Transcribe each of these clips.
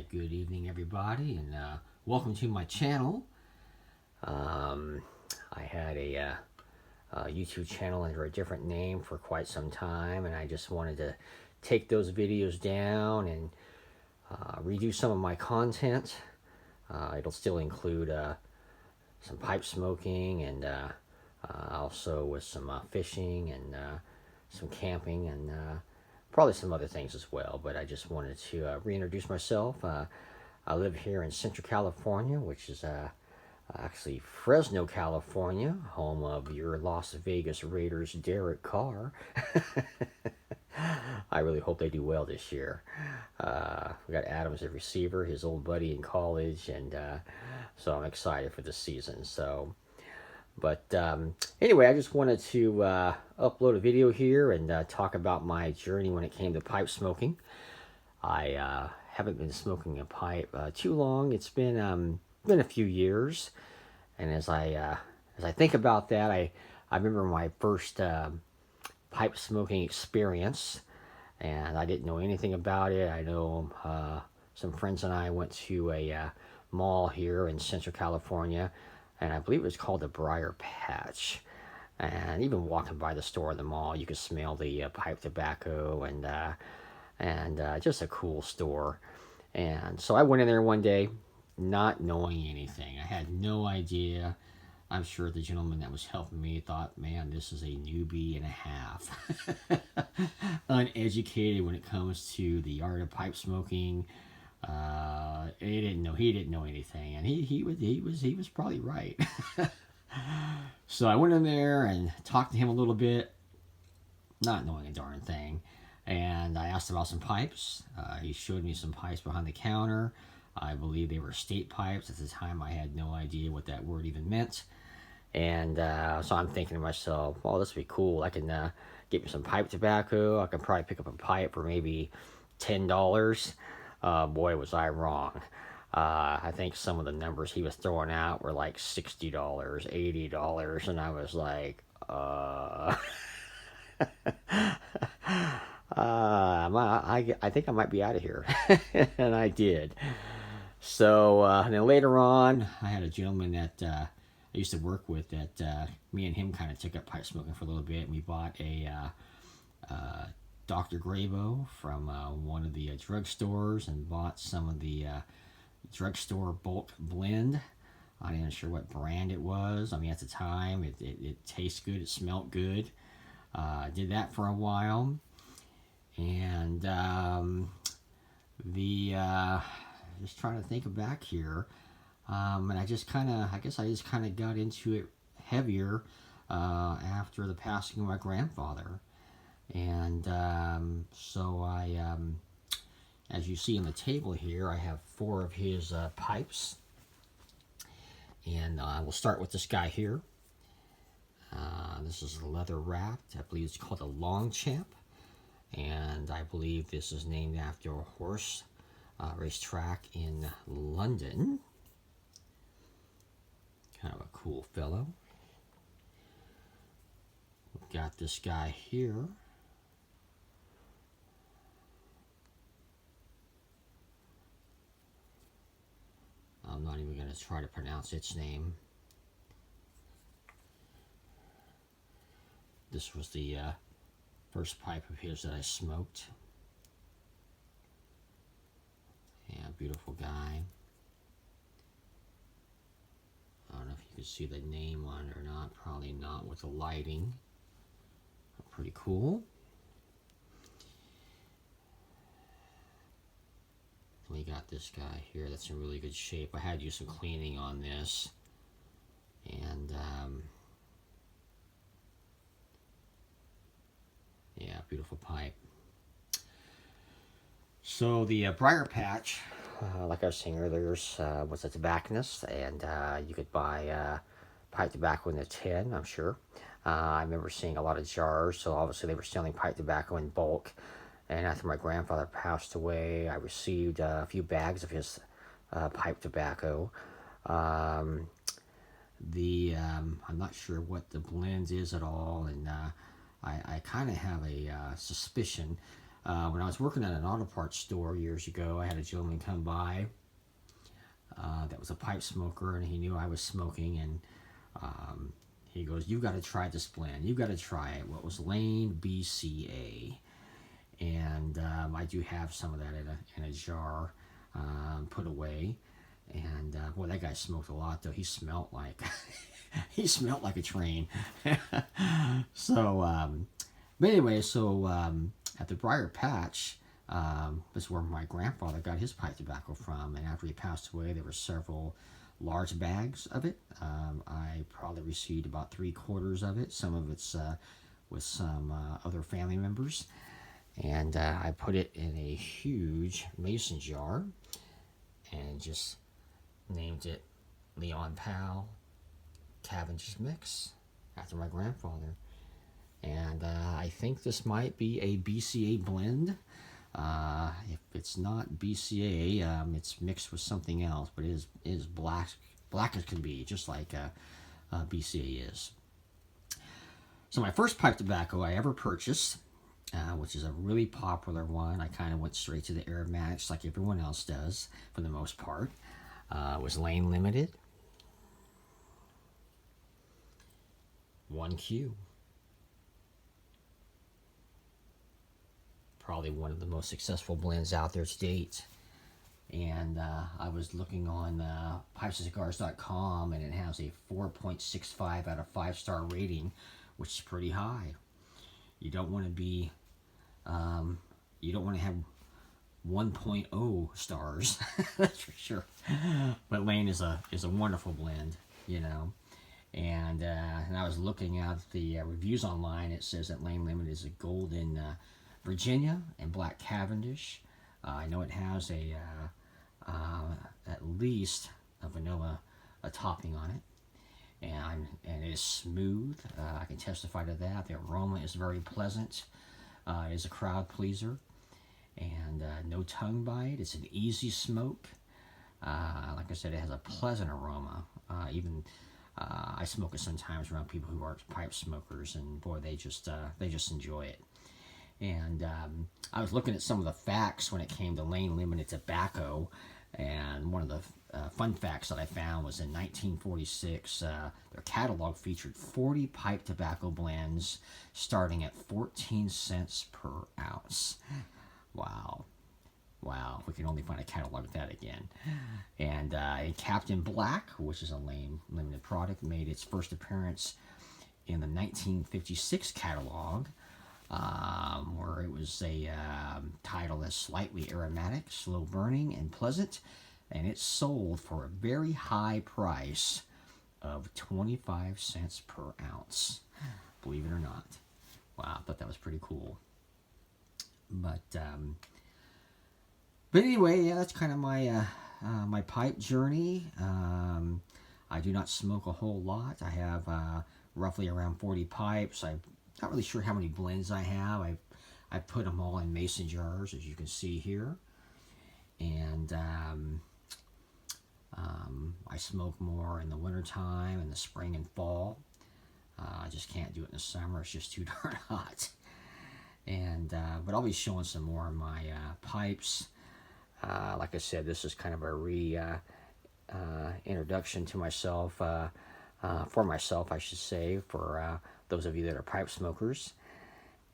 Good evening, everybody, and welcome to my channel. I had a YouTube channel under a different name for quite some time, and I just wanted to take those videos down and redo some of my content. It'll still include some pipe smoking and also with some fishing and some camping and probably some other things as well. But I just wanted to reintroduce myself. I live here in Central California, which is actually Fresno, California, home of your Las Vegas Raiders, Derek Carr. I really hope they do well this year. We got Adams at receiver, his old buddy in college, and so I'm excited for this season. But anyway, I just wanted to upload a video here and talk about my journey when it came to pipe smoking. I haven't been smoking a pipe too long. It's been a few years, and as I think about that, I remember my first pipe smoking experience, and I didn't know anything about it. I know some friends and I went to a mall here in Central California, and I believe it was called the Briar Patch. And even walking by the store in the mall, you could smell the pipe tobacco, and just a cool store. And so I went in there one day, not knowing anything. I had no idea. I'm sure the gentleman that was helping me thought, man, this is a newbie and a half. Uneducated when it comes to the art of pipe smoking. He didn't know anything, and he was probably right. So I went in there and talked to him a little bit, not knowing a darn thing, and I asked about some pipes. He showed me some pipes behind the counter. I believe they were state pipes. At the time, I had no idea what that word even meant, and so I'm thinking to myself, well, this would be cool. I can get me some pipe tobacco. I can probably pick up a pipe for maybe $10. Boy, was I wrong. I think some of the numbers he was throwing out were like $60, $80, and I was like, I think I might be out of here. And I did. So and then later on, I had a gentleman that I used to work with that me and him kind of took up pipe smoking for a little bit, and we bought a Dr. Grabo from one of the drugstores and bought some of the drugstore bulk blend. I'm not even sure what brand it was. I mean, at the time, it tastes good. It smelled good. Did that for a while. And just trying to think back here. And I guess I just kind of got into it heavier after the passing of my grandfather. And so as you see on the table here, I have 4 of his pipes. And we'll start with this guy here. This is leather wrapped. I believe it's called a Longchamp. And I believe this is named after a horse racetrack in London. Kind of a cool fellow. We've got this guy here. I'm not even going to try to pronounce its name. This was the first pipe of his that I smoked. Yeah, beautiful guy. I don't know if you can see the name on it or not. Probably not with the lighting. Pretty cool. We got this guy here that's in really good shape. I had to do some cleaning on this. And yeah, beautiful pipe. So the Briar Patch, like I was saying earlier, was a tobacconist, and you could buy pipe tobacco in a tin, I'm sure. I remember seeing a lot of jars, so obviously they were selling pipe tobacco in bulk. And after my grandfather passed away, I received a few bags of his pipe tobacco. I'm not sure what the blend is at all, and I kind of have a suspicion. When I was working at an auto parts store years ago, I had a gentleman come by that was a pipe smoker, and he knew I was smoking, and he goes, "You've got to try this blend. You've got to try it." What was Lane BCA, and I do have some of that in a jar put away. And boy, that guy smoked a lot, though. He smelled like he smelled like a train. So, but anyway, so at the Briar Patch, this is where my grandfather got his pipe tobacco from. And after he passed away, there were several large bags of it. I probably received about 3/4 of it. Some of it's with some other family members. And I put it in a huge mason jar and just named it Leon Powell Cavendish Mix after my grandfather. And I think this might be a BCA blend. If it's not BCA, it's mixed with something else, but it is black as can be, just like BCA is. So my first pipe tobacco I ever purchased, which is a really popular one, I kind of went straight to the aromatics like everyone else does for the most part, was Lane Limited 1Q. Probably one of the most successful blends out there to date. And I was looking on pipesandcigars.com, and it has a 4.65 out of 5-star rating, which is pretty high. You don't want to be, you don't want to have 1.0 stars, that's for sure. But Lane is a wonderful blend, you know. And I was looking at the reviews online. It says that Lane Limited is a golden Virginia and black Cavendish. I know it has at least a vanilla topping on it, and it is smooth. I can testify to that. The aroma is very pleasant. It is a crowd pleaser, and no tongue bite. It's an easy smoke. Like I said, it has a pleasant aroma. Even I smoke it sometimes around people who aren't pipe smokers, and boy, they just enjoy it. And I was looking at some of the facts when it came to Lane Limited tobacco, and one of the fun facts that I found was in 1946, their catalog featured 40 pipe tobacco blends starting at 14 cents per ounce. Wow. Wow, we can only find a catalog of that again. And Captain Black, which is a Lane Limited product, made its first appearance in the 1956 catalog, where it was a title as slightly aromatic, slow burning, and pleasant, and it sold for a very high price of 25 cents per ounce, believe it or not. Wow, I thought that was pretty cool. But anyway, yeah, that's kind of my my pipe journey. I do not smoke a whole lot. I have roughly around 40 pipes. I'm not really sure how many blends I have. I put them all in mason jars, as you can see here. And I smoke more in the wintertime, in the spring and fall. I just can't do it in the summer. It's just too darn hot. And but I'll be showing some more of my pipes. Like I said, this is kind of a introduction to myself, for myself, I should say, for those of you that are pipe smokers.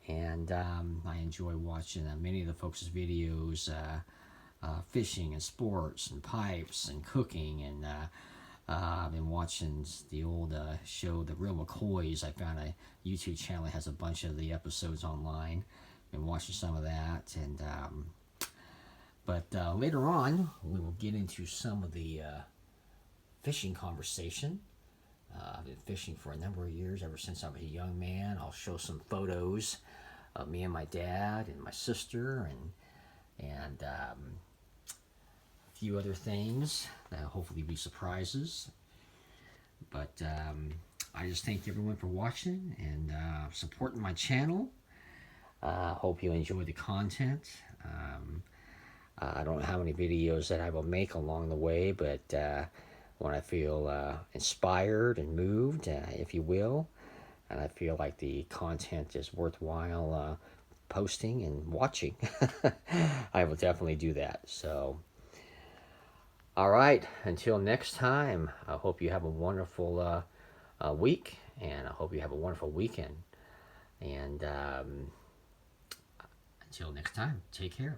And I enjoy watching many of the folks' videos, fishing and sports and pipes and cooking. And I've been watching the old show, The Real McCoys. I found a YouTube channel that has a bunch of the episodes online. Been watching some of that. And but later on, we will get into some of the fishing conversation. I've been fishing for a number of years, ever since I was a young man. I'll show some photos of me and my dad and my sister, and a few other things that'll hopefully be surprises. But I just thank everyone for watching and supporting my channel. Hope you enjoy the content. I don't know how many videos that I will make along the way, but when I feel inspired and moved, if you will, and I feel like the content is worthwhile posting and watching, I will definitely do that. So, all right, until next time, I hope you have a wonderful week, and I hope you have a wonderful weekend. And until next time, take care.